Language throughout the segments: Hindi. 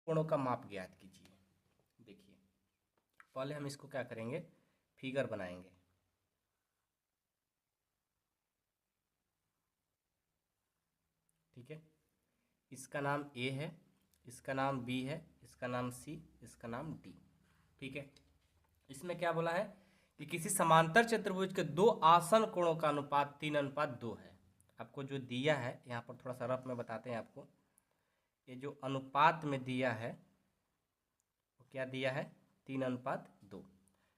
कोणों का माप ज्ञात कीजिए। देखिए पहले हम इसको क्या करेंगे, फिगर बनाएंगे। ठीक है, इसका नाम ए है, इसका नाम बी है, इसका नाम सी, इसका नाम डी। ठीक है, इसमें क्या बोला है कि किसी समांतर चतुर्भुज के दो आसन कोणों का अनुपात 3:2 है। आपको जो दिया है यहाँ पर थोड़ा सा रफ में बताते हैं आपको। ये जो अनुपात में दिया है वो क्या दिया है, 3:2।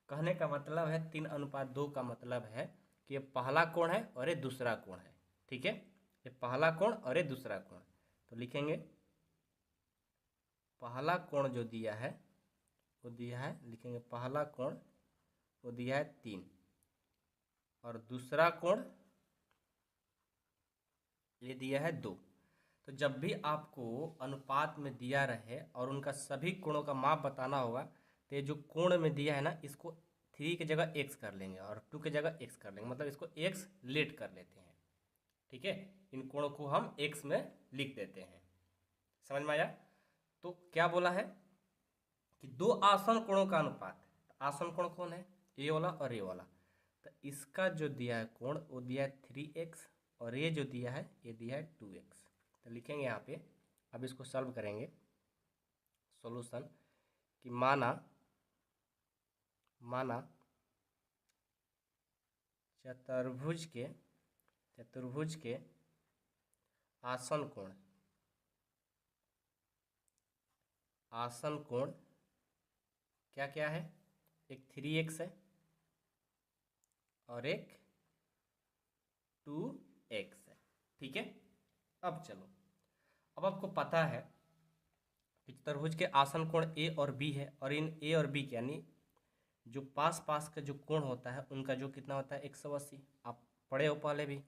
कहने का मतलब है 3:2 का मतलब है कि ये पहला कोण है और ये दूसरा कोण है। ठीक है, ये पहला कोण और ये दूसरा कोण। तो लिखेंगे पहला कोण जो दिया है वो दिया है, लिखेंगे पहला कोण वो दिया है 3 और दूसरा कोण ये दिया है 2। तो जब भी आपको अनुपात में दिया रहे और उनका सभी कोणों का माप बताना होगा तो ये जो कोण में दिया है ना, इसको 3 की जगह x कर लेंगे और 2 की जगह x कर लेंगे, मतलब इसको x लेट कर लेते हैं। ठीक है, इन कोणों को हम x में लिख देते हैं। समझ में आया? तो क्या बोला है कि दो आसन कोणों का अनुपात। आसन कोण कौन है, ये वाला और ये वाला। तो इसका जो दिया है कोण वो दिया है 3x और ये जो दिया है ये दिया है 2x। तो लिखेंगे यहाँ पे, अब इसको सॉल्व करेंगे। सॉल्यूशन कि माना चतुर्भुज के आसन कोण क्या क्या है, एक 3x है और एक 2x है। ठीक है, अब चलो, अब आपको पता है कि चतुर्भुज के आसन कोण a और b है और इन a और b यानी जो पास पास का जो कोण होता है उनका जो कितना होता है 180। आप पढ़े हो पहले भी।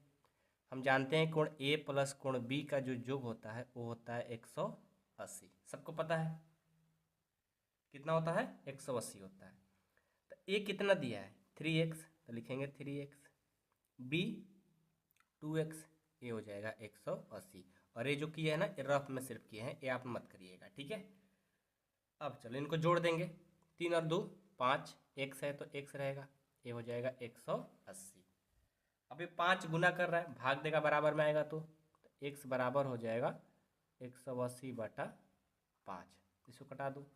हम जानते हैं कोण a प्लस कोण b का जो योग होता है वो होता है 180। सबको पता है कितना होता है, 180 होता है। तो a कितना दिया है 3x, तो लिखेंगे 3x, b 2x, ये हो जाएगा 180। और ये जो किया है ना ये रफ में सिर्फ किए हैं, ये आप मत करिएगा। ठीक है, अब चलो इनको जोड़ देंगे। 3 और 2 5, x है तो x रहेगा, ये हो जाएगा 180। अब ये 5 गुना कर रहा है, भाग देगा बराबर में आएगा तो x बराबर हो जाएगा 180/5। इसको कटा दो,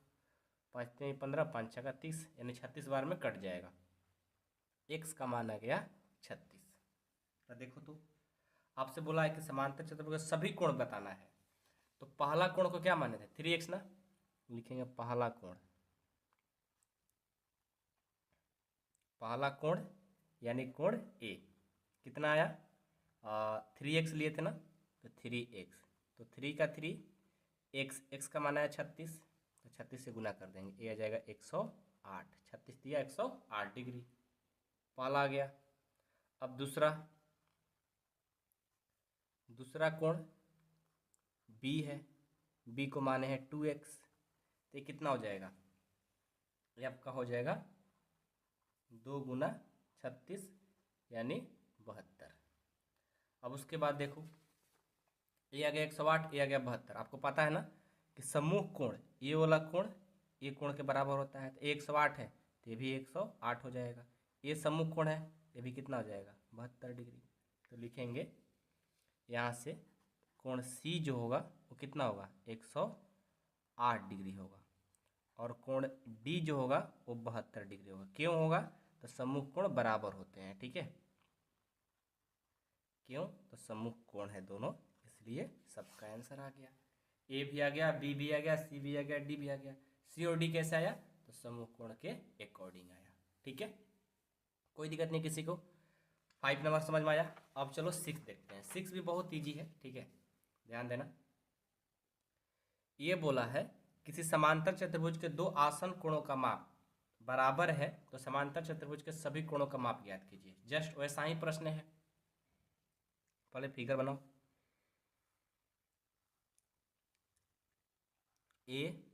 5 3 15, 5 6 30, यानी 36 बार में कट जाएगा। x का मान आ गया 36। तो देखो तो आपसे बोला है कि समांतर चतुर्भुज का सभी कोण बताना है। तो पहला कोण को क्या माने थे 3x ना, लिखेंगे पहला कोण यानी कोण A कितना आया 3x लिए थे ना, तो 3x, तो 3 का 3 x का मान आया 36, तो 36 से गुना कर देंगे, ये आ जाएगा 108। 36 दिया 108 डिग्री, पहला आ गया। अब दूसरा कोण B है, B को माने हैं 2x, तो ये कितना हो जाएगा, ये आपका हो जाएगा 2 गुना 36 यानी 72। अब उसके बाद देखो ये आ गया 108, ये आ गया 72। आपको पता है ना कि समूह कोण ये वाला कोण ये कोण के बराबर होता है, तो 108 है तो ये भी 108 हो जाएगा। ये समूह कोण है, ये भी कितना हो जाएगा 72 डिग्री। तो लिखेंगे यहाँ से कोण C जो होगा वो कितना होगा 108 डिग्री होगा और कोण D जो होगा वो 72 डिग्री होगा। क्यों होगा, तो समूह कोण बराबर होते हैं। ठीक है, क्यों, तो समूह कोण है दोनों, इसलिए सबका आंसर आ गया। ए भी आ गया, बी भी आ गया, सी भी आ गया, डी भी आ गया। सी और डी कैसे आया, तो समूह कोण के अकॉर्डिंग आया। ठीक है, कोई दिक्कत नहीं किसी को। 5 नंबर समझ में आया। अब चलो 6 देखते हैं। 6 भी बहुत ईजी है। ठीक है, ध्यान देना। ये बोला है किसी समांतर चतुर्भुज के दो आसन कोणों का माप बराबर है तो समांतर चतुर्भुज के सभी कोणों का माप ज्ञात कीजिए। जस्ट वैसा ही प्रश्न है, पहले फिगर बनाओ। ए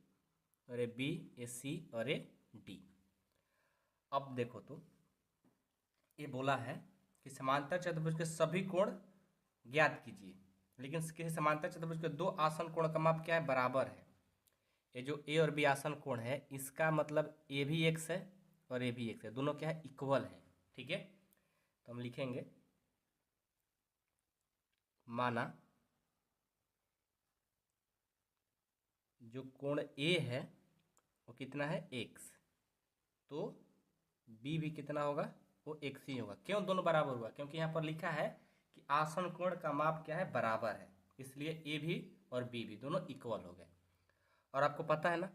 और ए बी, ए सी और ए डी। अब देखो तो ये बोला है कि समांतर चतुर्भुज के सभी कोण ज्ञात कीजिए, लेकिन किसी समांतर चतुर्भुज के दो आसन कोण का माप क्या है, बराबर है। ये जो ए और बी आसन कोण है इसका मतलब ए भी एक्स है और ए भी एक्स है, दोनों क्या है इक्वल है। ठीक है, तो हम लिखेंगे माना जो कोण ए है वो कितना है एक्स, तो बी भी कितना होगा वो एक्स ही होगा। क्यों दोनों बराबर हुआ? क्योंकि यहाँ पर लिखा है कि आसन कोण का माप क्या है बराबर है, इसलिए ए भी और बी भी दोनों इक्वल हो गए। और आपको पता है ना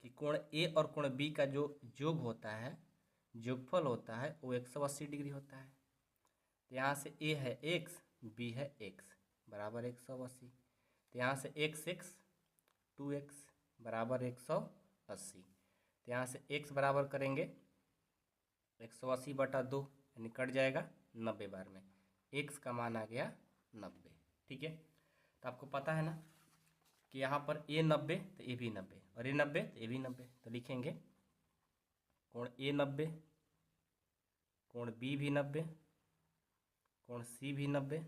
कि कोण ए और कोण बी का जो योग होता है, योगफल होता है वो 180 डिग्री होता है। तो यहाँ से ए है एक्स, बी है एक्स बराबर 180। तो यहाँ से एक्स एक्स 2x बराबर 180। तो यहाँ से x बराबर करेंगे 180/2 यानी कट जाएगा 90 बार में, x का मान आ गया 90। ठीक है, तो आपको पता है ना कि यहाँ पर a 90 तो a भी 90 और a 90 तो a भी 90। तो लिखेंगे कोण a 90, कोण b भी 90, कोण c भी 90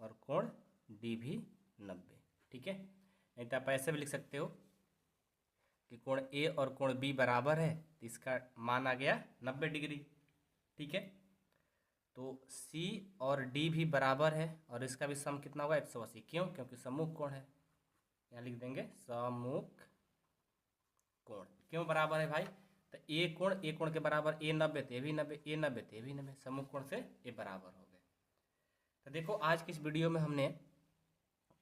और कोण d भी 90। ठीक है, नहीं तो आप ऐसे भी लिख सकते हो कि कोण ए और कोण बी बराबर है तो इसका मान आ गया 90 डिग्री। ठीक है, तो सी और डी भी बराबर है और इसका भी सम कितना होगा 180। क्यों? क्योंकि सम्मुख कोण है, यहाँ लिख देंगे सम्मुख कोण। क्यों बराबर है भाई? तो ए कोण के बराबर ए 90 तो ए भी 90, ए 90 तो ए भी 90, सम्मुख कोण से ए बराबर हो गए। तो देखो आज की इस वीडियो में हमने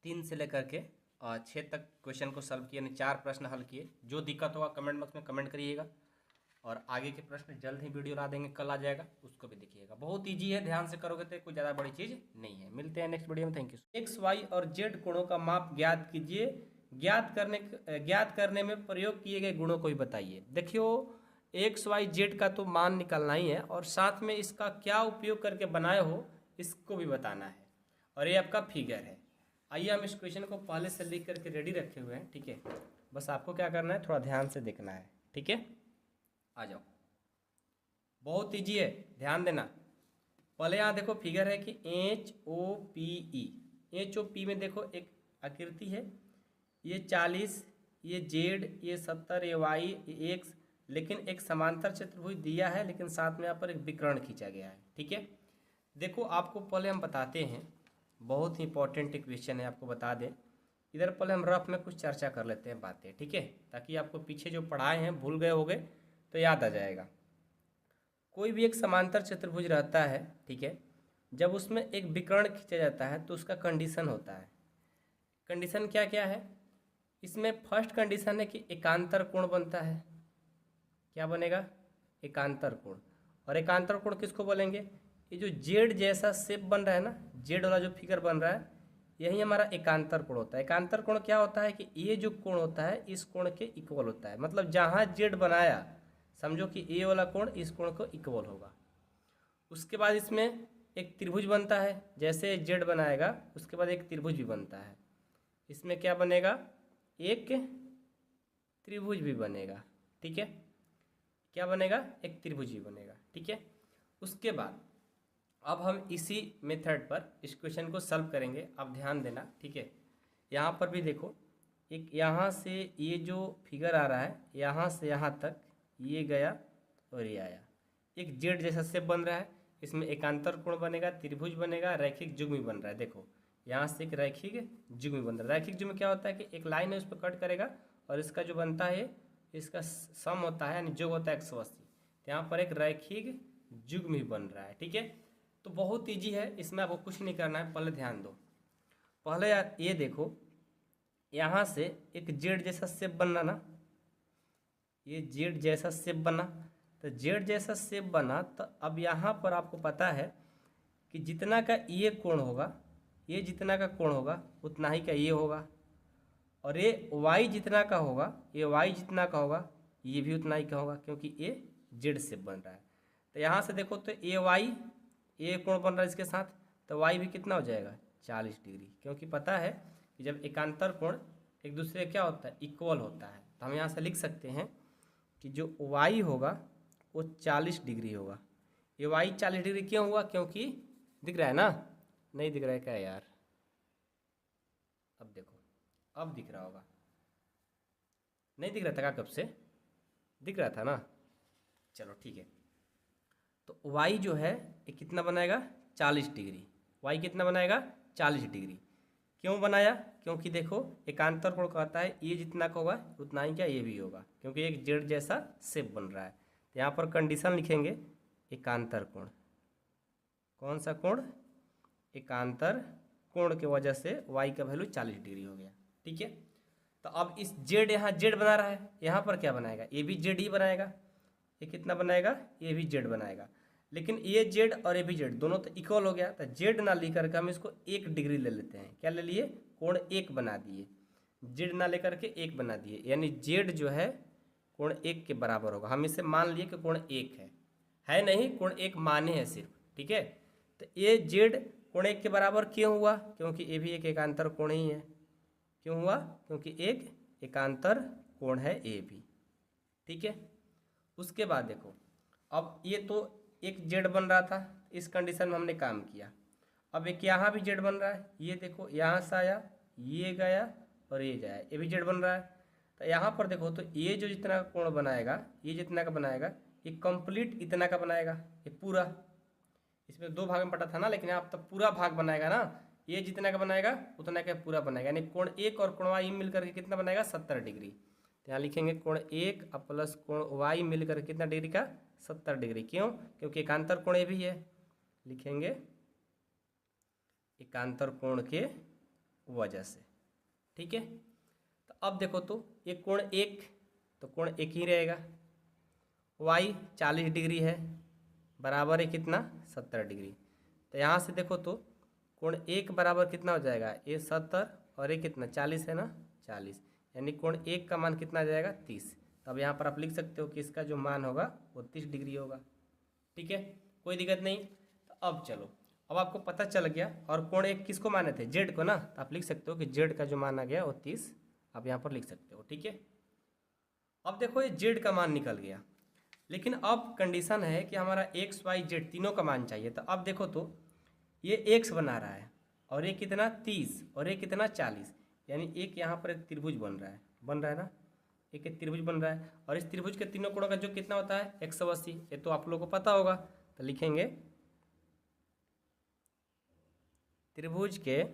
3 से लेकर के 6 तक क्वेश्चन को सॉल्व किया, यानी 4 प्रश्न हल किए। जो दिक्कत होगा कमेंट बॉक्स में कमेंट करिएगा और आगे के प्रश्न जल्द ही वीडियो ला देंगे, कल आ जाएगा, उसको भी देखिएगा। बहुत ईजी है, ध्यान से करोगे तो कोई ज़्यादा बड़ी चीज़ नहीं है। मिलते हैं नेक्स्ट वीडियो में, थैंक यू। एक्स वाई और जेड कोणों का माप ज्ञात कीजिए, ज्ञात करने में प्रयोग किए गए गुणों को भी बताइए। देखियो एक्स वाई जेड का तो मान निकालना ही है और साथ में इसका क्या उपयोग करके बनाए हो इसको भी बताना है, और ये आपका फिगर है। आइए हम इस क्वेश्चन को पहले से लिख करके रेडी रखे हुए हैं। ठीक है, बस आपको क्या करना है, थोड़ा ध्यान से देखना है। ठीक है, आ जाओ, बहुत ईजी है, ध्यान देना। पहले यहाँ देखो फिगर है कि HOPE, HOP में देखो एक आकृति है, ये 40, ये Z, ये 70, ये Y, ये X, लेकिन एक समांतर चतुर्भुज दिया है, लेकिन साथ में यहाँ पर एक विकर्ण खींचा गया है। ठीक है, देखो आपको पहले हम बताते हैं, बहुत ही इंपॉर्टेंट क्वेश्चन है, आपको बता दें। इधर पहले हम रफ में कुछ चर्चा कर लेते हैं बातें, ठीक है, ताकि आपको पीछे जो पढ़ाए हैं भूल गए होगे तो याद आ जाएगा। कोई भी एक समांतर चतुर्भुज रहता है, ठीक है, जब उसमें एक विकर्ण खींचा जाता है तो उसका कंडीशन होता है। कंडीशन क्या क्या है इसमें? फर्स्ट कंडीशन है कि एकांतर कोण बनता है। क्या बनेगा? एकांतर कोण। और एकांतर कोण किसको बोलेंगे? ये जो जेड जैसा शेप बन रहा है ना, जेड वाला जो फिगर बन रहा है, यही हमारा एकांतर कोण होता है। एकांतर कोण क्या होता है कि ये जो कोण होता है इस कोण के इक्वल होता है। मतलब जहाँ जेड बनाया समझो कि ए वाला कोण इस कोण को इक्वल होगा। उसके बाद इसमें एक त्रिभुज बनता है, जैसे जेड बनाएगा उसके बाद एक त्रिभुज भी बनता है। इसमें क्या बनेगा? एक त्रिभुज भी बनेगा। ठीक है, क्या बनेगा? एक त्रिभुज भी बनेगा। ठीक है, उसके बाद अब हम इसी मेथड पर इस क्वेश्चन को सॉल्व करेंगे। आप ध्यान देना, ठीक है। यहाँ पर भी देखो, एक यहाँ से ये जो फिगर आ रहा है यहाँ से यहाँ तक ये गया और ये आया, एक जेड जैसा शेप बन रहा है। इसमें एकांतर कोण बनेगा, त्रिभुज बनेगा, रैखिक युग्म भी बन रहा है। देखो यहाँ से एक रैखिक युग्म भी बन रहा है। रैखिक युग्म क्या होता है कि एक लाइन है उस पर कट करेगा और इसका जो बनता है इसका सम होता है, यानी योग होता है 180। तो यहाँ पर एक रैखिक युग्म भी बन रहा है। ठीक है, तो बहुत ईजी है, इसमें आपको कुछ नहीं करना है। पहले ध्यान दो, पहले यार ये देखो यहाँ से एक जेड जैसा शेप बनना ना, ये जेड जैसा शेप बना। तो जेड जैसा शेप बना तो अब यहाँ पर आपको पता है कि जितना का ये कोण होगा, ये जितना का कोण होगा उतना ही का ये होगा, और ये वाई जितना का होगा, ये वाई जितना का होगा ये भी उतना ही का होगा, क्योंकि ये जेड शेप बन रहा है। तो यहाँ से देखो तो ए वाई, ये कोण बन रहा है इसके साथ, तो वाई भी कितना हो जाएगा? 40 डिग्री, क्योंकि पता है कि जब एकांतर कोण एक दूसरे क्या होता है? इक्वल होता है। तो हम यहाँ से लिख सकते हैं कि जो वाई होगा वो 40 डिग्री होगा। ये वाई 40 डिग्री क्यों हुआ? क्योंकि दिख रहा है ना, नहीं दिख रहा है क्या यार? अब देखो, अब दिख रहा होगा। नहीं दिख रहा था क्या कब से? दिख रहा था ना? चलो ठीक है। तो y जो है ये कितना बनाएगा? 40 डिग्री। y कितना बनाएगा? 40 डिग्री। क्यों बनाया? क्योंकि देखो एकांतर कोण कहता है ये जितना का होगा उतना ही क्या ये भी होगा, क्योंकि एक जेड जैसा शेप बन रहा है। तो यहाँ पर कंडीशन लिखेंगे एकांतर कोण। कौन सा कोण? एकांतर कोण की वजह से y का वैल्यू 40 डिग्री हो गया। ठीक है। तो अब इस जेड, यहाँ जेड बना रहा है, यहाँ पर क्या बनाएगा? ये भी जेड ही बनाएगा। ये कितना बनाएगा? ये भी जेड बनाएगा। लेकिन ये जेड और ये भी जेड दोनों तो इक्वल हो गया, तो जेड ना लेकर के हम इसको 1 डिग्री ले लेते हैं। क्या ले लिए? कोण 1 बना दिए। जेड ना लेकर के 1 बना दिए, यानी जेड जो है कोण 1 के बराबर होगा। हम इसे मान लिए कि कोण 1 है नहीं, कोण 1 माने हैं सिर्फ। ठीक है। तो ये जेड कोण 1 के बराबर क्यों हुआ? क्योंकि ये भी एक एकांतर कोण ही है। क्यों हुआ? क्योंकि एक एकांतर कोण है ए भी। ठीक है। उसके बाद देखो, अब ये तो एक जेड बन रहा था, इस कंडीशन में हमने काम किया। अब एक यहाँ भी जेड बन रहा है, ये देखो यहाँ से आया, ये गया और ये जाया, ये भी जेड बन रहा है। तो यहाँ पर देखो, तो ये जो जितना का कोण बनाएगा, ये जितना का बनाएगा, ये कंप्लीट इतना का बनाएगा, ये पूरा। इसमें 2 भाग में बटा था ना, लेकिन यहाँ तो पूरा भाग बनाएगा ना। ये जितना का बनाएगा उतना का पूरा बनाएगा, यानी कोण 1 और कोण y मिलकर के कितना बनाएगा? 70 डिग्री। तो यहाँ लिखेंगे कोण 1 प्लस कोण y मिलकर कितना डिग्री का? 70 डिग्री। क्यों? क्योंकि एकांतर कोण ये भी है। लिखेंगे एकांतर कोण के वजह से। ठीक है। तो अब देखो, तो ये कोण 1, तो कोण 1 ही रहेगा। y 40 डिग्री है, बराबर है कितना? 70 डिग्री। तो यहाँ से देखो, तो कोण 1 बराबर कितना हो जाएगा? ये 70 और ये कितना? 40 है ना, 40, यानी कोण 1 का मान कितना आ जाएगा? 30। तो अब यहाँ पर आप लिख सकते हो कि इसका जो मान होगा वो 30 डिग्री होगा। ठीक है, कोई दिक्कत नहीं। तो अब चलो, अब आपको पता चल गया। और कोण 1 किसको माने थे? जेड को ना। तो आप लिख सकते हो कि जेड का जो मान आ गया वो 30, आप यहाँ पर लिख सकते हो। ठीक है। अब देखो, ये जेड का मान निकल गया, लेकिन अब कंडीशन है कि हमारा एक्स वाई जेड तीनों का मान चाहिए। तो अब देखो, तो ये एक्स बना रहा है और ये कितना? 30 और ये कितना? 40, यानी एक यहाँ पर एक त्रिभुज बन रहा है ना, एक त्रिभुज बन रहा है। और इस त्रिभुज के तीनों कोणों का जो कितना होता है? 180। ये तो आप लोगों को पता होगा। तो लिखेंगे त्रिभुज के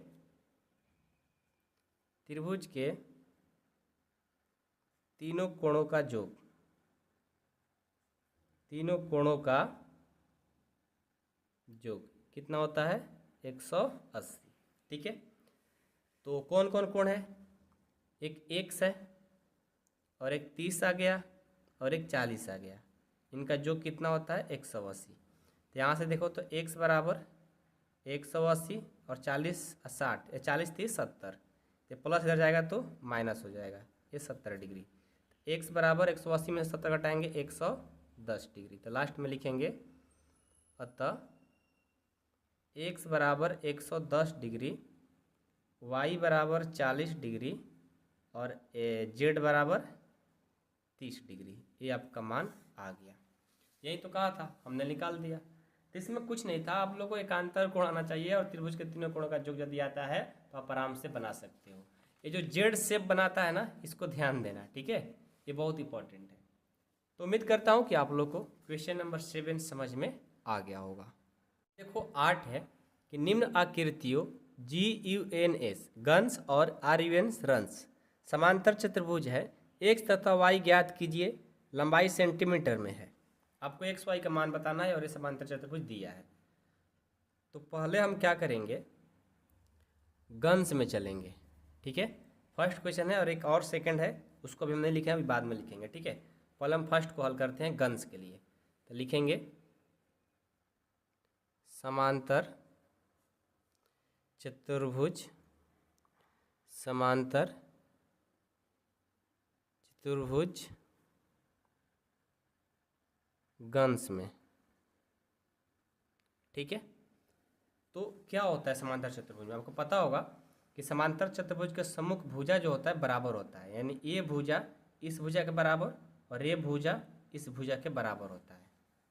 तीनों कोणों का योग, तीनों कोणों का योग कितना होता है? 180। ठीक है। तो कौन कौन कोण है? एक एक्स है और एक 30 आ गया और एक 40 आ गया। इनका योग कितना होता है? 180। तो यहाँ से देखो, तो एक्स बराबर 180 और 40 60, 40 30 70, तो प्लस इधर जाएगा तो माइनस हो जाएगा, ये 70 डिग्री। एक्स बराबर 180 में 70 घटाएंगे 110 डिग्री। तो लास्ट में लिखेंगे अतः एक्स बराबर 110 डिग्री, वाई बराबर 40 डिग्री और जेड बराबर 30 डिग्री। ये आपका मान आ गया। यही तो कहा था, हमने निकाल दिया। तो इसमें कुछ नहीं था, आप लोगों को एकांतर कोण आना चाहिए और त्रिभुज के तीनों कोणों का योग यदि आता है तो आप आराम से बना सकते हो। ये जो जेड शेप बनाता है ना, इसको ध्यान देना। ठीक है, ये बहुत इंपॉर्टेंट है। तो उम्मीद करता हूँ कि आप लोग को क्वेश्चन नंबर 7 समझ में आ गया होगा। देखो 8 है कि निम्न आकृतियों GUNS गन्स और RUNS रंस समांतर चतुर्भुज है, एक्स तथा वाई ज्ञात कीजिए, लंबाई सेंटीमीटर में है। आपको एक्स वाई का मान बताना है और ये समांतर चतुर्भुज दिया है। तो पहले हम क्या करेंगे? गन्स में चलेंगे। ठीक है, फर्स्ट क्वेश्चन है और एक और सेकंड है, उसको भी हमने लिखा है, अभी बाद में लिखेंगे। ठीक है, पहले हम फर्स्ट को हल करते हैं गन्स के लिए। तो लिखेंगे समांतर चतुर्भुज, समांतर चतुर्भुज गन्स में। ठीक है, तो क्या होता है समांतर चतुर्भुज में? आपको पता होगा कि समांतर चतुर्भुज का सम्मुख भुजा जो होता है बराबर होता है, यानी ये भुजा इस भुजा के बराबर और ये भुजा इस भुजा के बराबर होता है।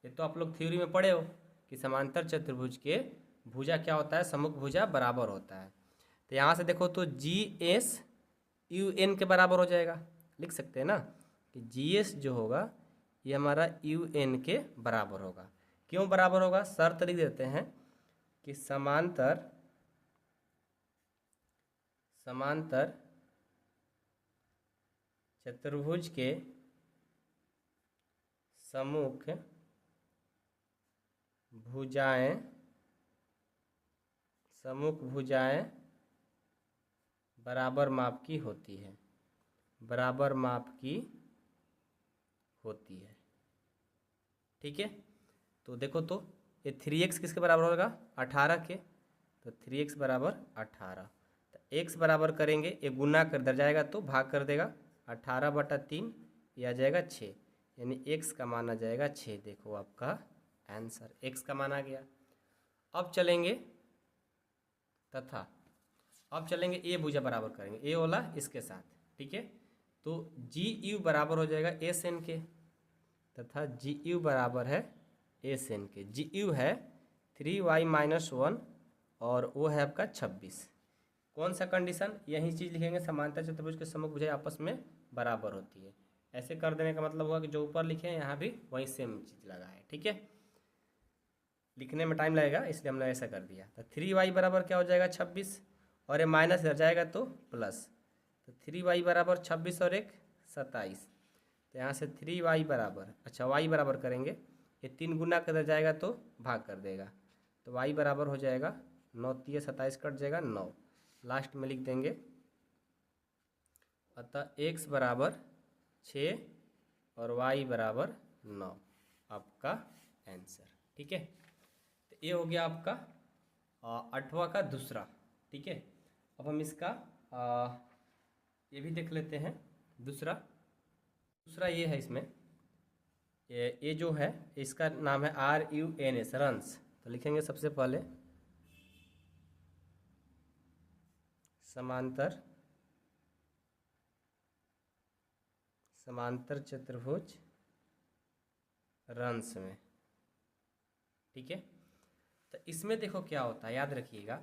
ये तो आप लोग थ्योरी में पढ़े हो कि समांतर चतुर्भुज के भुजा क्या होता है? सम्मुख भुजा बराबर होता है। तो यहाँ से देखो, तो GSUN के बराबर हो जाएगा। लिख सकते हैं ना कि GS जो होगा ये हमारा UN के बराबर होगा। क्यों बराबर होगा? शर्त लिख देते हैं कि समांतर चतुर्भुज के सम्मुख भुजाएं बराबर माप की होती है, ठीक है। तो देखो तो ये 3x किसके बराबर होगा? 18 के। तो 3x बराबर 18। तो x बराबर करेंगे, ये गुना कर दर जाएगा तो भाग कर देगा, 18/3 ये आ जाएगा 6, यानी x का मान आ जाएगा 6। देखो आपका आंसर x का मान आ गया। अब चलेंगे ए भुजा बराबर करेंगे, ए वाला इसके साथ, ठीक है। तो GU बराबर हो जाएगा SN के, तथा GU बराबर है SN के। GU है 3y-1 और वो है आपका 26। कौन सा कंडीशन? यही चीज़ लिखेंगे, समांतर चतुर्भुज के सम्मुख भुजाएं आपस में बराबर होती है। ऐसे कर देने का मतलब हुआ कि जो ऊपर लिखे हैं यहाँ भी वही सेम चीज़ लगा है, ठीक है। लिखने में टाइम लगेगा इसलिए हमने ऐसा कर दिया। तो 3y बराबर क्या हो जाएगा? 26, और ये माइनस इधर जाएगा तो प्लस। तो 3y बराबर 26 और 1 27। तो यहाँ से 3y बराबर, अच्छा y बराबर करेंगे, ये 3 गुना कर जाएगा तो भाग कर देगा। तो y बराबर हो जाएगा 9 3 27 कट जाएगा 9, लास्ट में लिख देंगे। अतः x बराबर 6 और y बराबर 9 आपका आंसर, ठीक है। तो ये हो गया आपका 8वां का दूसरा, ठीक है। अब हम इसका ये भी देख लेते हैं। दूसरा ये है, इसमें ये जो है इसका नाम है RUNS, रंस। तो लिखेंगे सबसे पहले समांतर चतुर्भुज रंस में, ठीक है। तो इसमें देखो क्या होता है, याद रखिएगा,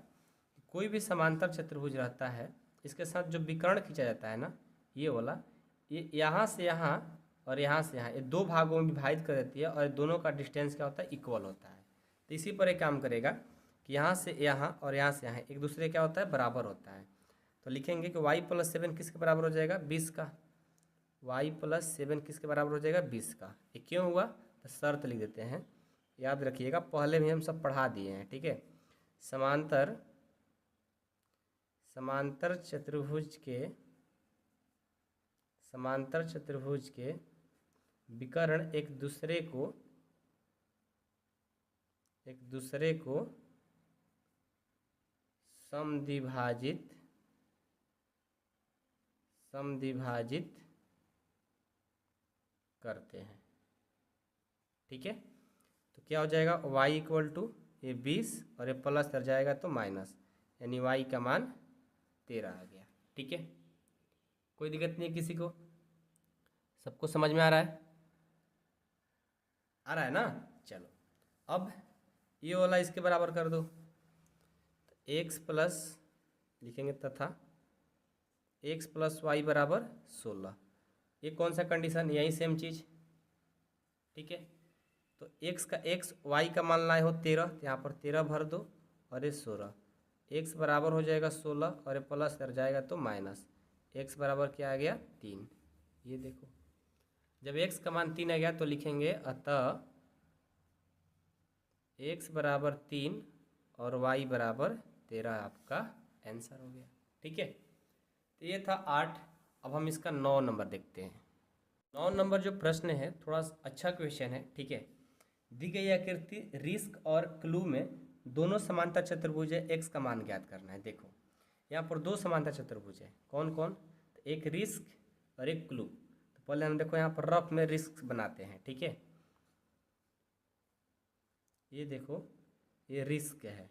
कोई भी समांतर चतुर्भुज रहता है, इसके साथ जो विकर्ण खींचा जाता है ना, ये वाला, ये यहाँ से यहाँ और यहाँ से यहाँ, ये 2 भागों में विभाजित कर देती है, और दोनों का डिस्टेंस क्या होता है? इक्वल होता है। तो इसी पर एक काम करेगा कि यहाँ से यहाँ और यहाँ से यहाँ एक दूसरे क्या होता है? बराबर होता है। तो लिखेंगे कि y+7 किसके बराबर हो जाएगा? 20 का। y+7 किसके बराबर हो जाएगा? 20 का। ये क्यों हुआ? तो शर्त लिख देते हैं, याद रखिएगा, पहले भी हम सब पढ़ा दिए हैं, ठीक है। समांतर चतुर्भुज के विकर्ण एक दूसरे को समद्विभाजित करते हैं, ठीक है। तो क्या हो जाएगा? y = ये 20 और ये प्लस कर जाएगा तो माइनस, यानी y का मान 13 आ गया, ठीक है। कोई दिक्कत नहीं है किसी को? सबको समझ में आ रहा है? आ रहा है ना? चलो अब ये वाला इसके बराबर कर दो। तो x प्लस लिखेंगे, तथा x + y बराबर 16। ये कौन सा कंडीशन? यही सेम चीज़, ठीक है। तो y का मान लाए हो 13, तो यहाँ पर 13 भर दो, और ये 16। x बराबर हो जाएगा 16 और ये प्लस कर जाएगा तो माइनस, x बराबर क्या आ गया? 3। ये देखो, जब x का मान 3 आ गया तो लिखेंगे अतः x बराबर 3 और y बराबर 13 आपका आंसर हो गया, ठीक है। तो ये था 8। अब हम इसका 9 नंबर देखते हैं। 9 नंबर जो प्रश्न है थोड़ा अच्छा क्वेश्चन है, ठीक है। दी गई आकृति रिस्क और क्लू में दोनों समांतर चतुर्भुज है, x का मान ज्ञात करना है। देखो यहाँ पर 2 समांतर चतुर्भुज है, कौन कौन? तो एक रिस्क और एक क्लू। तो पहले हम देखो यहाँ पर रफ में रिस्क बनाते हैं, ठीक है। ये देखो, ये रिस्क है,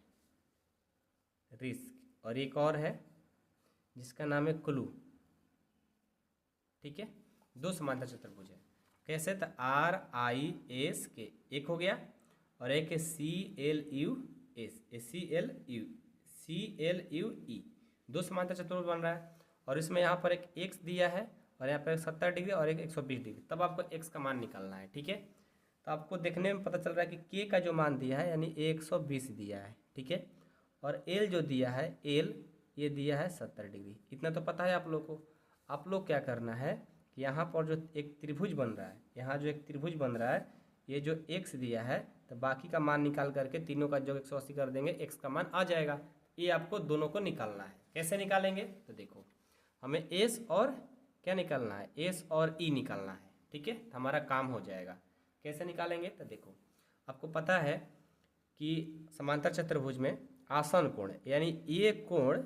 रिस्क, और एक और है जिसका नाम है क्लू, ठीक है। 2 समांतर चतुर्भुज है। कैसे? तो RISK एक हो गया, और एक है CLUE, 2 समांतर चतुर्भुज बन रहा है। और इसमें यहाँ पर एक x दिया है और यहाँ पर 70 डिग्री और एक 120 डिग्री, तब आपको एक्स का मान निकालना है। ठीक है, तो आपको देखने में पता चल रहा है कि के का जो मान दिया है यानी 120 दिया है। ठीक है, और एल जो दिया है, एल ये दिया है 70 डिग्री। इतना तो पता है आप लोग को। आप लोग क्या करना है कि यहाँ पर जो एक त्रिभुज बन रहा है, यहाँ जो एक त्रिभुज बन रहा है, ये जो एक्स दिया है, तो बाकी का मान निकाल करके तीनों का जो 180 कर देंगे, एक्स का मान आ जाएगा। ये आपको दोनों को निकालना है। कैसे निकालेंगे, तो देखो हमें एस और क्या निकालना है, एस और ई निकालना है। ठीक है, हमारा काम हो जाएगा। कैसे निकालेंगे, तो देखो आपको पता है कि समांतर चतुर्भुज में आसन कोण यानी ये कोण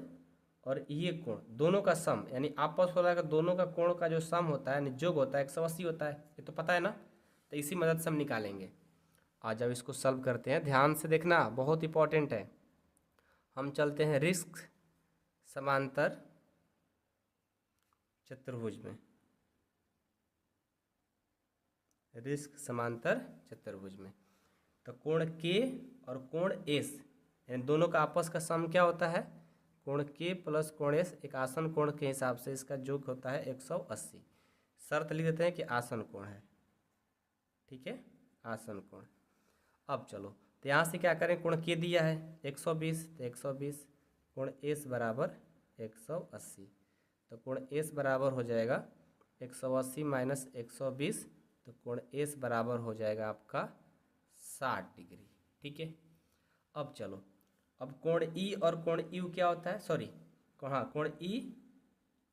और ये कोण दोनों का सम यानी आपस वाला का दोनों का कोण का जो सम होता है यानी जोग होता है 180 होता है। ये तो पता है ना, तो इसी मदद से हम निकालेंगे। आज अब इसको सॉल्व करते हैं, ध्यान से देखना, बहुत इंपॉर्टेंट है। हम चलते हैं रिस्क समांतर चतुर्भुज में, रिस्क समांतर चतुर्भुज में। तो कोण के और कोण एस यानी दोनों का आपस का सम क्या होता है, कोण के प्लस कोण एस, एक आसन कोण के हिसाब से इसका योग होता है 180। शर्त लिख देते हैं कि आसन कोण है। ठीक है, आसन कोण। अब चलो, तो यहाँ से क्या करें, कोण के दिया है 120, तो 120 कोण एस बराबर 180, तो कोण एस बराबर हो जाएगा 180 माइनस 120, तो कोण एस बराबर हो जाएगा आपका 60 डिग्री। ठीक है, अब चलो, अब कोण ई और कोण यू क्या होता है, सॉरी हाँ कोण ई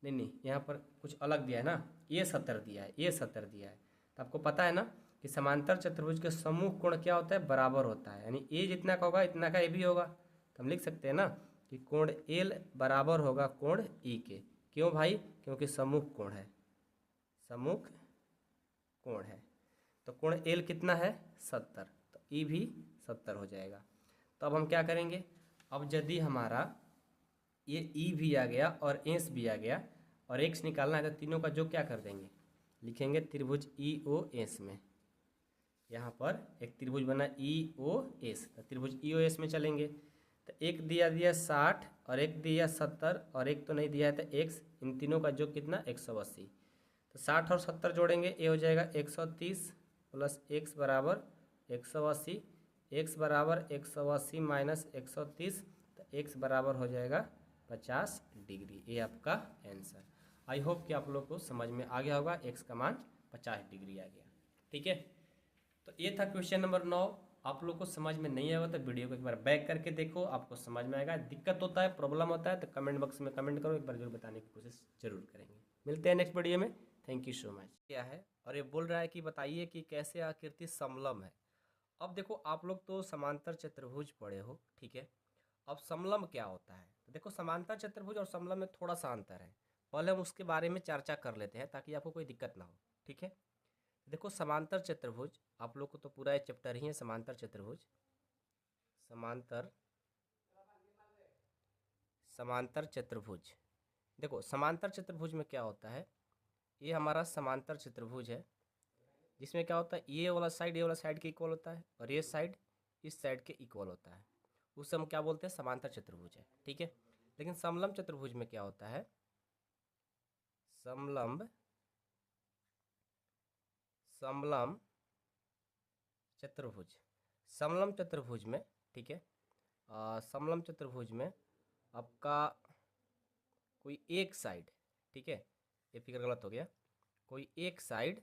नहीं, यहाँ पर कुछ अलग दिया है ना, ये 70 दिया है, ये 70 दिया है। तो आपको पता है ना कि समांतर चतुर्भुज के समूह कोण क्या होता है, बराबर होता है, यानी ए जितना का होगा इतना का ए भी होगा। तो हम लिख सकते हैं ना कि कोण एल बराबर होगा कोण ई के। क्यों भाई, क्योंकि समूह कोण है, समूह कोण है। तो कोण एल कितना है 70, तो ई भी 70 हो जाएगा। तो अब हम क्या करेंगे, अब यदि हमारा ये ई भी आ गया और एस भी आ गया और एक्स निकालना है, तो तीनों का जो क्या कर देंगे, लिखेंगे त्रिभुज ई ओ एस में। यहाँ पर एक त्रिभुज बना ई ओ एस, तो त्रिभुज ई ओ एस में चलेंगे। तो एक दिया 60 और एक दिया 70 और एक तो नहीं दिया है, तो एक्स, इन तीनों का जो कितना 180। तो 60 और 70 जोड़ेंगे, ये हो जाएगा 130 प्लस एक्स बराबर 180, एक्स बराबर 180 माइनस 130, तो एक्स बराबर हो जाएगा 50 डिग्री। ये आपका आंसर। आई होप कि आप लोग को समझ में आ गया होगा, एक्स का मान 50 डिग्री आ गया। ठीक है, तो ये था क्वेश्चन नंबर 9। आप लोग को समझ में नहीं आएगा तो वीडियो को एक बार बैक करके देखो, आपको समझ में आएगा। दिक्कत होता है, प्रॉब्लम होता है तो कमेंट बॉक्स में कमेंट करो, एक बार जरूर बताने की कोशिश जरूर करेंगे। मिलते हैं नेक्स्ट वीडियो में, थैंक यू सो मच। क्या है, और ये बोल रहा है कि बताइए कि कैसे आकृति समलम है। अब देखो आप लोग तो समांतर चतुर्भुज पढ़े हो, ठीक है, अब समलम क्या होता है, तो देखो समांतर चतुर्भुज और समलम में थोड़ा सा अंतर है। पहले हम उसके बारे में चर्चा कर लेते हैं ताकि आपको कोई दिक्कत ना हो। ठीक है, देखो समांतर चतुर्भुज आप लोग को तो पूरा एक चैप्टर ही है समांतर चतुर्भुज, समांतर चतुर्भुज। देखो समांतर चतुर्भुज में क्या होता है, ये हमारा समांतर चतुर्भुज है जिसमें क्या होता है, ये वाला साइड के इक्वल होता है और ये साइड इस साइड के इक्वल होता है, उसे हम क्या बोलते हैं, समांतर चतुर्भुज है। ठीक है, लेकिन समलंब चतुर्भुज में क्या होता है, समलंब चतुर्भुज, समलंब चतुर्भुज में, ठीक है, समलंब चतुर्भुज में आपका कोई एक साइड, ठीक है, ये फिगर गलत हो गया, कोई एक साइड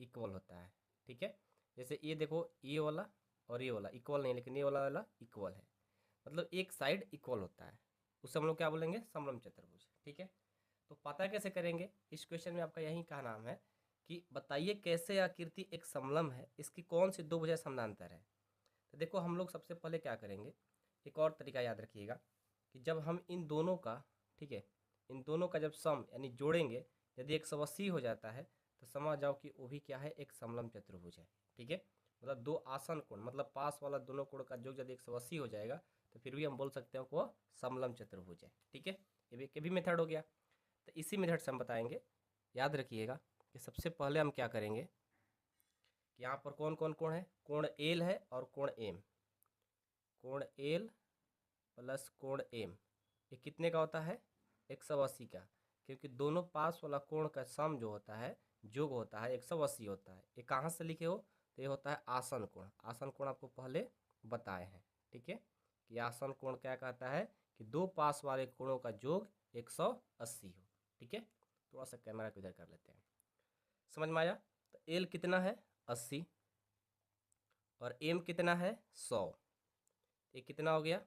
इक्वल होता है। ठीक है, जैसे ये देखो ये वाला और ये वाला इक्वल नहीं, लेकिन ये वाला इक्वल है, मतलब एक साइड इक्वल होता है, उसे हम लोग क्या बोलेंगे, समलंब चतुर्भुज। ठीक है, तो पता कैसे करेंगे, इस क्वेश्चन में आपका यही का नाम है कि बताइए कैसे आकृति एक समलंब है, इसकी कौन सी दो भुजा समानांतर है। तो देखो हम लोग सबसे पहले क्या करेंगे, एक और तरीका याद रखिएगा कि जब हम इन दोनों का, ठीक है, इन दोनों का जब सम यानी जोड़ेंगे, यदि 180 हो जाता है तो समझ जाओ कि वो भी क्या है, एक समलंब चतुर्भुज है। ठीक है, मतलब दो आसन कोण मतलब पास वाला दोनों कोण का योग यदि 180 हो जाएगा तो फिर भी हम बोल सकते हैं वो समलंब चतुर्भुज है। ठीक है, ये भी मेथड हो गया। तो इसी मेथड से हम बताएंगे, याद रखिएगा कि सबसे पहले हम क्या करेंगे कि यहाँ पर कौन कौन कोण है, कोण एल है और कोण एम, कोण एल प्लस कोण एम, ये कितने का होता है, 180 का। क्योंकि दोनों पास वाला कोण का सम जो होता है, योग होता है 180 होता है। ये कहाँ से लिखे हो, तो ये होता है आसन कोण। आसन कोण आपको पहले बताए हैं, ठीक है, कि आसन कोण क्या कहता है कि दो पास वाले कोणों का योग 180 हो, ठीक है। थोड़ा सा कैमरा को इधर कर लेते हैं, समझ में आया। तो एल कितना है 80 और एम कितना है 100, ये कितना हो गया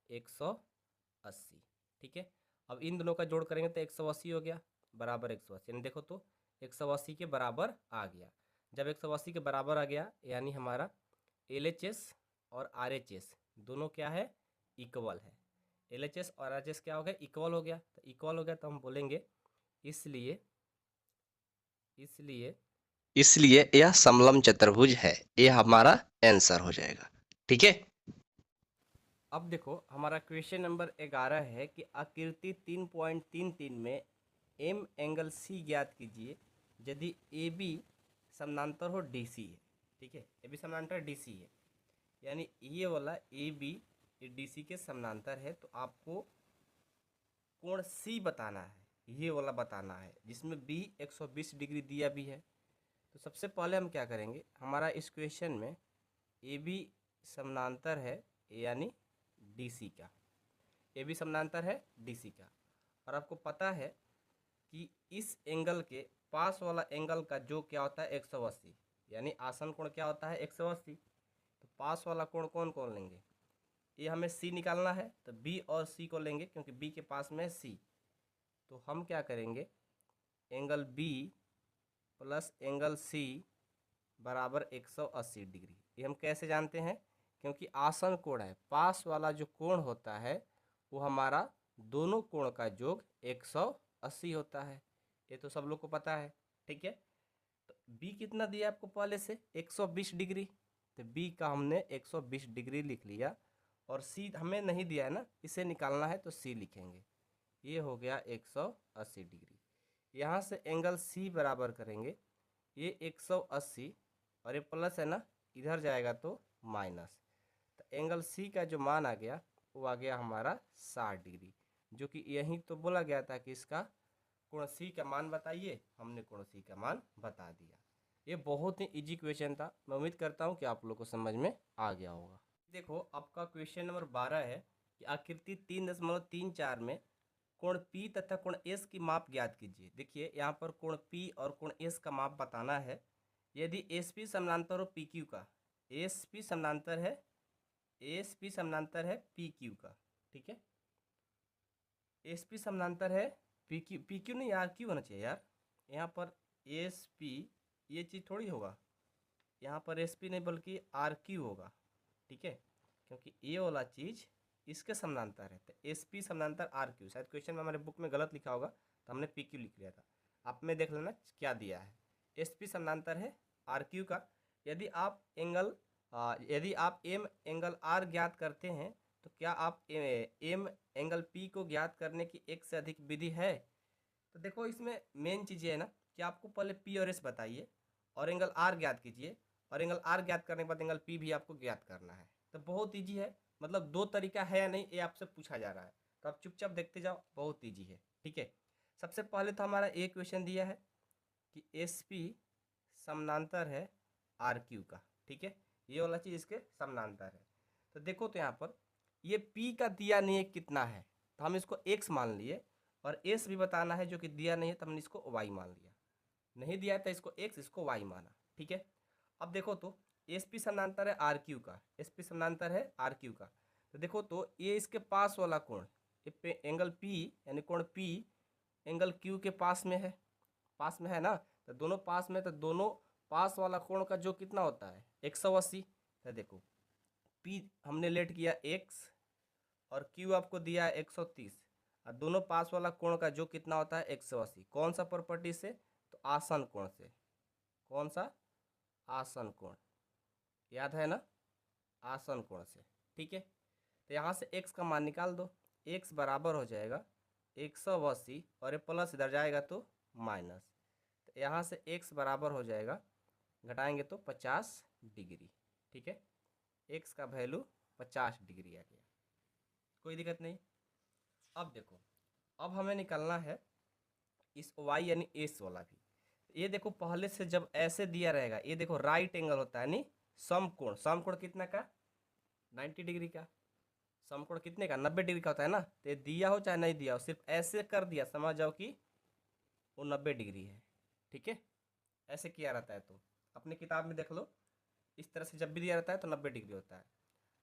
180, ठीक है। अब इन दोनों का जोड़ करेंगे तो 180 हो गया बराबर 180, यानी देखो तो 180 के बराबर आ गया। जब 180 के बराबर आ गया यानी हमारा LHS और RHS दोनों क्या है, इक्वल है। LHS और RHS क्या हो गया, इक्वल हो गया। तो इक्वल हो गया तो हम बोलेंगे इसलिए इसलिए इसलिए यह समलंब चतुर्भुज है। यह हमारा आंसर हो जाएगा, ठीक है। अब देखो हमारा क्वेश्चन नंबर 11 है कि आकृति 3.33 में एम एंगल सी ज्ञात कीजिए यदि ए बी समानांतर हो डी सी है, ठीक है। ए बी समानांतर डी सी है, यानी ये वाला ए बी डी सी के समानांतर है। तो आपको कोण सी बताना है, ये वाला बताना है जिसमें बी 120 डिग्री दिया भी है। तो सबसे पहले हम क्या करेंगे, हमारा इस क्वेश्चन में ए बी समानांतर है यानी डी सी का, ए बी समानांतर है डी सी का। और आपको पता है कि इस एंगल के पास वाला एंगल का जो क्या होता है 180, यानी आसन कोण क्या होता है 180। तो पास वाला कोण कौन कौन लेंगे, ये हमें सी निकालना है तो बी और सी को लेंगे क्योंकि बी के पास में है सी। तो हम क्या करेंगे, angle B plus angle C बराबर 180 डिग्री। ये हम कैसे जानते हैं, क्योंकि आसन कोण है, पास वाला जो कोण होता है वो हमारा दोनों कोण का योग 180 होता है। ये तो सब लोग को पता है, ठीक है। तो बी कितना दिया आपको पहले से 120 डिग्री, तो बी का हमने 120 डिग्री लिख लिया। और सी हमें नहीं दिया है ना, इसे निकालना है तो सी लिखेंगे। ये हो गया 180 डिग्री। यहाँ से एंगल सी बराबर करेंगे, ये 180 और ये प्लस है ना, इधर जाएगा तो माइनस। तो एंगल सी का जो मान आ गया वो आ गया हमारा 60 डिग्री, जो कि यहीं तो बोला गया था कि इसका कोण सी का मान बताइए, हमने कोण सी का मान बता दिया। ये बहुत ही इजी क्वेश्चन था, मैं उम्मीद करता हूँ कि आप लोगों को समझ में आ गया होगा। देखो आपका क्वेश्चन नंबर 12 है कि आकृति 3.34 में कोण P तथा कोण S की माप ज्ञात कीजिए। देखिए यहाँ पर कोण P और कोण S का माप बताना है। यदि SP समानांतर हो PQ का, SP समानांतर है, SP समानांतर है PQ का, ठीक है। SP समानांतर है PQ, PQ नहीं RQ होना चाहिए यार, यहाँ पर SP ये चीज़ थोड़ी होगा, यहाँ पर SP नहीं बल्कि RQ होगा, ठीक है, क्योंकि ये वाला चीज़ इसके समानांतर है। तो SP समानांतर RQ, शायद क्वेश्चन में हमारे बुक में गलत लिखा होगा तो हमने PQ लिख लिया था। आप में देख लेना क्या दिया है, SP समानांतर है RQ का। यदि आप M एंगल R ज्ञात करते हैं तो क्या आप M एंगल P को ज्ञात करने की एक से अधिक विधि है। तो देखो इसमें मेन चीज़ ये है ना कि आपको पहले P और S बताइए और एंगल R ज्ञात कीजिए, और एंगल R ज्ञात करने के बाद एंगल P भी आपको ज्ञात करना है। तो बहुत ईजी है, मतलब दो तरीका है या नहीं ये आपसे पूछा जा रहा है, तो आप चुपचाप देखते जाओ, बहुत ईजी है, ठीक है। सबसे पहले तो हमारा एक क्वेश्चन दिया है कि SP समानांतर है RQ का, ठीक है, ये वाला चीज़ इसके समानांतर है। तो देखो तो यहाँ पर ये P का दिया नहीं है कितना है, तो हम इसको X मान लिए, और S भी बताना है जो कि दिया नहीं है तो हमने इसको Y मान लिया। नहीं दिया है तो इसको X इसको Y माना, ठीक है। अब देखो तो SP समानांतर है RQ का, SP समानांतर है RQ का। तो देखो तो ये इसके पास वाला कोण, एंगल P यानी कोण P एंगल Q के पास में है ना। तो दोनों पास में, तो दोनों पास वाला कोण का जो कितना होता है 180। तो देखो P हमने लेट किया X और Q आपको दिया है 130, और दोनों पास वाला कोण का जो कितना होता है 180। कौन सा प्रॉपर्टी से, तो आसन कोण से। कौन सा, आसन कोण, याद है ना, आसन कोण से, ठीक है। तो यहाँ से x का मान निकाल दो, x बराबर हो जाएगा 180 और ये प्लस इधर जाएगा तो माइनस। तो यहाँ से x बराबर हो जाएगा, घटाएंगे तो 50 डिग्री, ठीक है। x का वैल्यू 50 डिग्री आ गया, कोई दिक्कत नहीं। अब देखो, अब हमें निकालना है इस y यानी एस वाला भी। ये देखो पहले से जब ऐसे दिया रहेगा, ये देखो राइट एंगल होता है यानी समकोण। समकोण कितना का? 90 डिग्री का। समकोण कितने का? 90 डिग्री का होता है ना। तो ये दिया हो चाहे नहीं दिया हो, सिर्फ ऐसे कर दिया, समझ जाओ कि वो 90 डिग्री है। ठीक है, ऐसे किया रहता है। तो अपने किताब में देख लो, इस तरह से जब भी दिया रहता है तो 90 डिग्री होता है।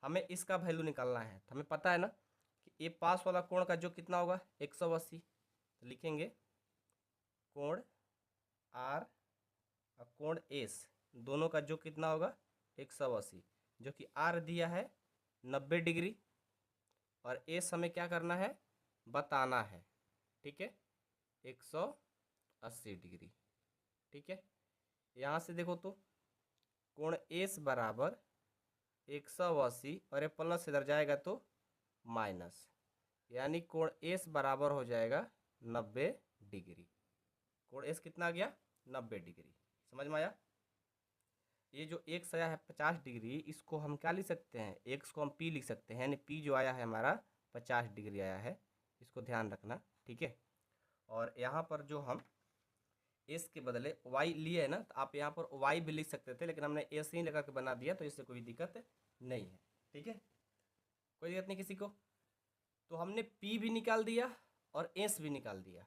हमें इसका वैल्यू निकालना है, तो हमें पता है ना कि ये पास वाला कोण का जो कितना होगा 180। तो लिखेंगे कोण आर और कोण एस दोनों का जो कितना होगा 180, जो कि आर दिया है 90 डिग्री और एस हमें क्या करना है? बताना है। ठीक है, 180 डिग्री। ठीक है, यहाँ से देखो तो कोण एस बराबर 180 और ये प्लस इधर जाएगा तो माइनस, यानी कोण एस बराबर हो जाएगा 90 डिग्री। कोण एस कितना आ गया? 90 डिग्री। समझ में आया? ये जो एक्स आया है 50 डिग्री, इसको हम क्या लिख सकते हैं? एक्स को हम पी लिख सकते हैं, यानी पी जो आया है हमारा 50 डिग्री आया है। इसको ध्यान रखना। ठीक है, और यहाँ पर जो हम एस के बदले वाई लिए है ना, तो आप यहाँ पर वाई भी लिख सकते थे, लेकिन हमने एस ही लगा के बना दिया, तो इससे कोई दिक्कत नहीं है। ठीक है, कोई दिक्कत नहीं किसी को। तो हमने पी भी निकाल दिया और एस भी निकाल दिया।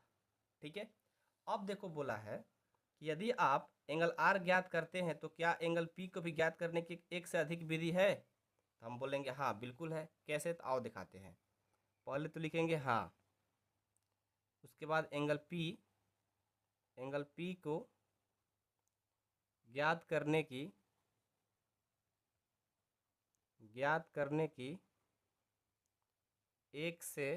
ठीक है, अब देखो बोला है कि यदि आप एंगल आर ज्ञात करते हैं तो क्या एंगल पी को भी ज्ञात करने की एक से अधिक विधि है? तो हम बोलेंगे हाँ बिल्कुल है। कैसे? तो आओ दिखाते हैं। पहले तो लिखेंगे हाँ, उसके बाद एंगल पी को ज्ञात करने की एक से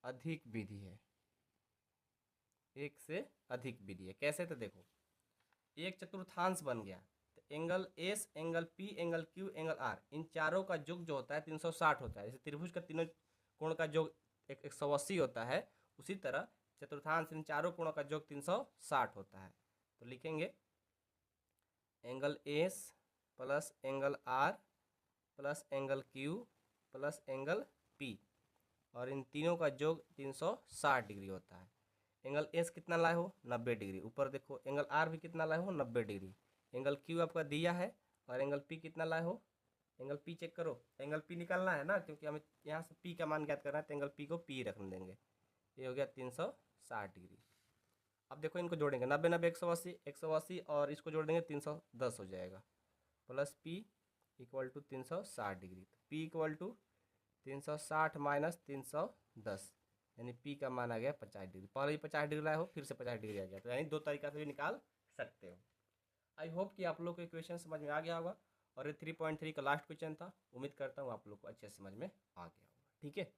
अधिक विधि है। एक से अधिक विधि है। कैसे? तो देखो, एक चतुर्थांश बन गया, तो angle S, angle P, angle Q, angle R, इन चारों का योग जो होता है 360 होता है। जैसे त्रिभुज का तीनों कोण का योग 180 होता है, उसी तरह चतुर्थांश इन चारों कोणों का योग 360 होता है। तो लिखेंगे angle S plus angle R plus angle Q plus angle P, और इन तीनों का योग 360 डिग्री होता है। एंगल एस कितना लाए हो? 90 डिग्री। ऊपर देखो एंगल आर भी कितना लाए हो? 90 डिग्री। एंगल क्यू आपका दिया है, और एंगल पी कितना लाए हो? एंगल पी चेक करो, एंगल पी निकालना है ना, क्योंकि हमें यहाँ से पी का मान ज्ञात करना है, तो एंगल पी को पी रख देंगे। ये हो गया 360 डिग्री। अब देखो इनको जोड़ेंगे, 90 90 180, 180 और इसको जोड़ देंगे 310 हो जाएगा, plus P equal to 360 degree. तो पी इक्वल टू 360 माइनस 310, यानी पी का मान आ गया 50 डिग्री। पहले ही 50 डिग्री लाए हो, फिर से 50 डिग्री आ गया, तो यानी दो तरीका से भी निकाल सकते हो। आई होप कि आप लोग को क्वेश्चन समझ में आ गया होगा, और ये 3.3 का लास्ट क्वेश्चन था। उम्मीद करता हूँ आप लोग को अच्छे से समझ में आ गया होगा। ठीक है।